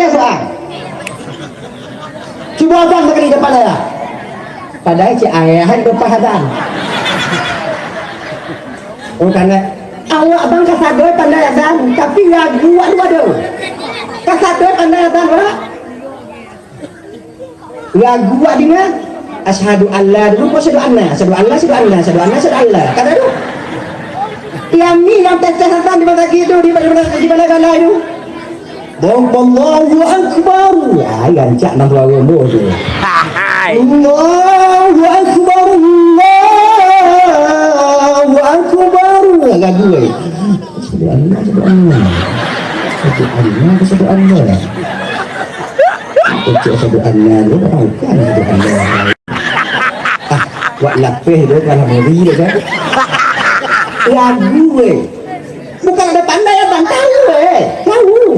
baca soal. Cuba abang sekali depan saya. Padahal si ayahan berpahadan. Oh karena awak abang kasadoi pandai adan, tapi ragu ada. Kasadoi pandai adan berapa? Ragu dengan asyhadu alla dulu kok asyhadu alla kata tu yang ni yang tes adan di mana gitu di mana kana itu Allahu akbar ya yang cak nang lawo tu Allahu akbar Allahu akbar lagu asyhadu alla asyhadu alla lu bukan asyhadu alla wak lapeh dia kalau beri dia kan lagu bukan ada pandai abang tahu tahu